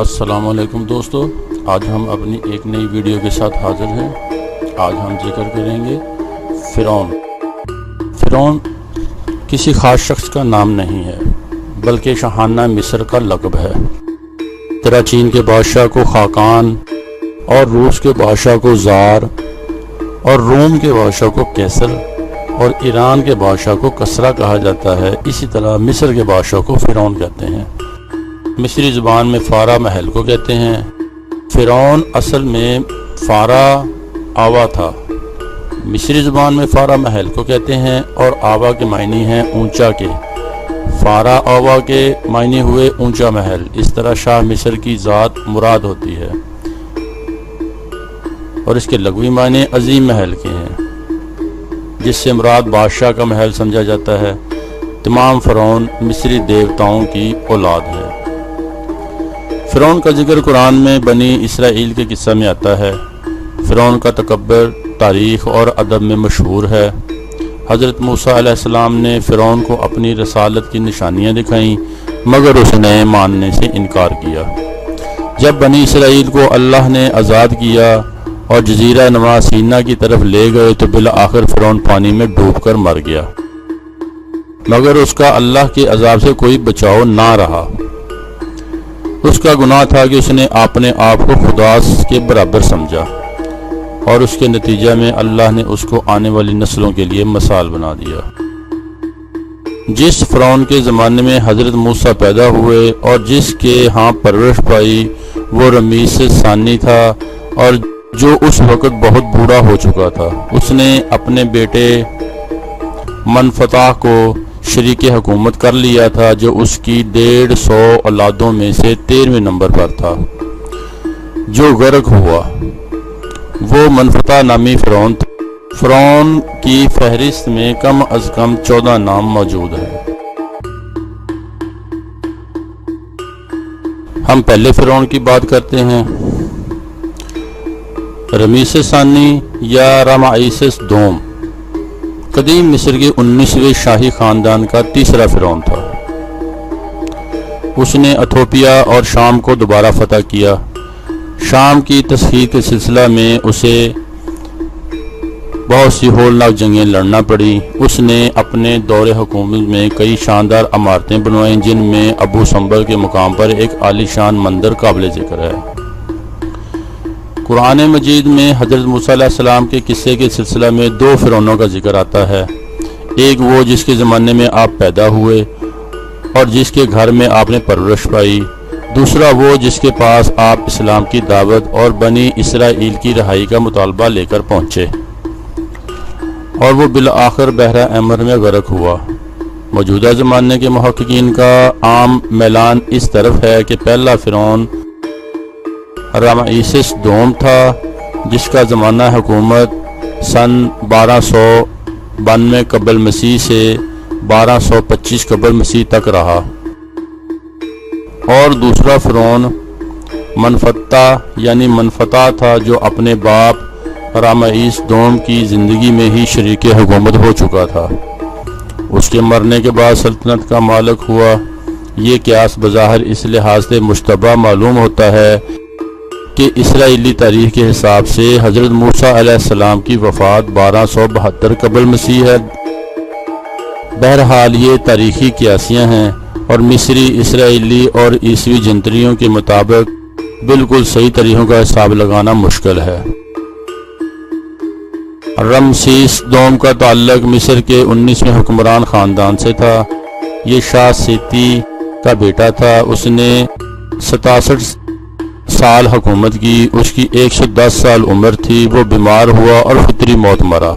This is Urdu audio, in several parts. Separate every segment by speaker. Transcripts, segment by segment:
Speaker 1: السلام علیکم دوستو، آج ہم اپنی ایک نئی ویڈیو کے ساتھ حاضر ہیں۔ آج ہم ذکر کریں گے فرعون کسی خاص شخص کا نام نہیں ہے بلکہ شاہانہ مصر کا لقب ہے۔ طرح چین کے بادشاہ کو خاقان اور روس کے بادشاہ کو زار اور روم کے بادشاہ کو کیسر اور ایران کے بادشاہ کو کسرا کہا جاتا ہے، اسی طرح مصر کے بادشاہ کو فرعون کہتے ہیں۔ مصری زبان میں فارا محل کو کہتے ہیں۔ فرعون اصل میں فارا آوا تھا۔ مصری زبان میں فارا محل کو کہتے ہیں اور آوا کے معنی ہیں اونچا کے۔ فارا آوا کے معنی ہوئے اونچا محل۔ اس طرح شاہ مصر کی ذات مراد ہوتی ہے اور اس کے لغوی معنی عظیم محل کے ہیں، جس سے مراد بادشاہ کا محل سمجھا جاتا ہے۔ تمام فرعون مصری دیوتاؤں کی اولاد ہے۔ فرعون کا ذکر قرآن میں بنی اسرائیل کے قصہ میں آتا ہے۔ فرعون کا تکبر تاریخ اور ادب میں مشہور ہے۔ حضرت موسیٰ علیہ السلام نے فرعون کو اپنی رسالت کی نشانیاں دکھائیں، مگر اس نے ماننے سے انکار کیا۔ جب بنی اسرائیل کو اللہ نے آزاد کیا اور جزیرہ نما سینا کی طرف لے گئے تو بالآخر فرعون پانی میں ڈوب کر مر گیا، مگر اس کا اللہ کے عذاب سے کوئی بچاؤ نہ رہا۔ اس کا گناہ تھا کہ اس نے اپنے آپ کو خدا کے برابر سمجھا اور اس کے نتیجہ میں اللہ نے اس کو آنے والی نسلوں کے لیے مثال بنا دیا۔ جس فرعون کے زمانے میں حضرت موسیٰ پیدا ہوئے اور جس کے ہاں پرورش پائی وہ رمیسس ثانی تھا، اور جو اس وقت بہت بوڑھا ہو چکا تھا۔ اس نے اپنے بیٹے منفتح کو شریک حکومت کر لیا تھا، جو اس کی 150 اولادوں میں سے 13ویں نمبر پر تھا، جو غرق ہوا۔ وہ منفتح نامی فرعون تھا۔ فرعون کی فہرست میں کم از کم 14 نام موجود ہیں۔ ہم پہلے فرعون کی بات کرتے ہیں۔ رمیسس ثانی یا رامائسس دوم قدیم مصر کے 19ویں شاہی خاندان کا تیسرا فرعون تھا۔ اس نے ایتھوپیا اور شام کو دوبارہ فتح کیا۔ شام کی تصحیح کے سلسلہ میں اسے بہت سی ہولناک جنگیں لڑنا پڑی۔ اس نے اپنے دور حکومت میں کئی شاندار عمارتیں بنوائیں، جن میں ابو سمبل کے مقام پر ایک عالی شان مندر قابل ذکر ہے۔ قرآن مجید میں حضرت موسیٰ علیہ السلام کے قصے کے سلسلہ میں 2 فرعونوں کا ذکر آتا ہے۔ ایک وہ جس کے زمانے میں آپ پیدا ہوئے اور جس کے گھر میں آپ نے پرورش پائی، دوسرا وہ جس کے پاس آپ اسلام کی دعوت اور بنی اسرائیل کی رہائی کا مطالبہ لے کر پہنچے، اور وہ بالآخر بحر احمر میں غرق ہوا۔ موجودہ زمانے کے محققین کا عام میلان اس طرف ہے کہ پہلا فرعون رامائسس دوم تھا، جس کا زمانہ حکومت سن 1292 قبل مسیح سے 1225 قبل مسیح تک رہا، اور دوسرا فرعون منفتح تھا، جو اپنے باپ رامائس دوم کی زندگی میں ہی شریک حکومت ہو چکا تھا۔ اس کے مرنے کے بعد سلطنت کا مالک ہوا۔ یہ قیاس بظاہر اس لحاظ سے مشتبہ معلوم ہوتا ہے کہ اسرائیلی تاریخ کے حساب سے حضرت موسیٰ علیہ السلام کی وفات 1272 قبل مسیح ہے۔ بہرحال یہ تاریخی قیاسیاں ہیں اور مصری، اسرائیلی اور عیسوی جنتریوں کے مطابق بالکل صحیح طریقوں کا حساب لگانا مشکل ہے۔ رمسیس دوم کا تعلق مصر کے 19ویں حکمران خاندان سے تھا۔ یہ شاہ سیتی کا بیٹا تھا۔ اس نے 67 سال حکومت کی۔ اس کی 110 سال عمر تھی۔ وہ بیمار ہوا اور فطری موت مرا۔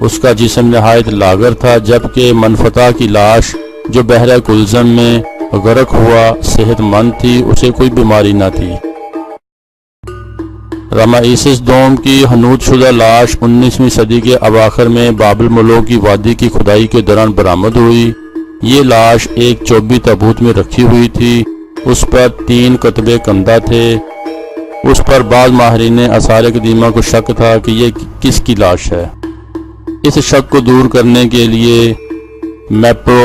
Speaker 1: اس کا جسم نہایت لاغر تھا، جبکہ منفتح کی لاش جو بحر کلزم میں غرق ہوا صحت مند تھی، اسے کوئی بیماری نہ تھی۔ رامائسس دوم کی حنوط شدہ لاش 19ویں صدی کے اواخر میں بابل ملوک کی وادی کی کھدائی کے دوران برآمد ہوئی۔ یہ لاش ایک چوبی تابوت میں رکھی ہوئی تھی۔ اس پر 3 کتبے کندہ تھے۔ اس پر بعض ماہرین آثار قدیمہ کو شک تھا کہ یہ کس کی لاش ہے۔ اس شک کو دور کرنے کے لیے میپرو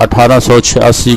Speaker 1: 1886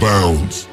Speaker 2: Bounce.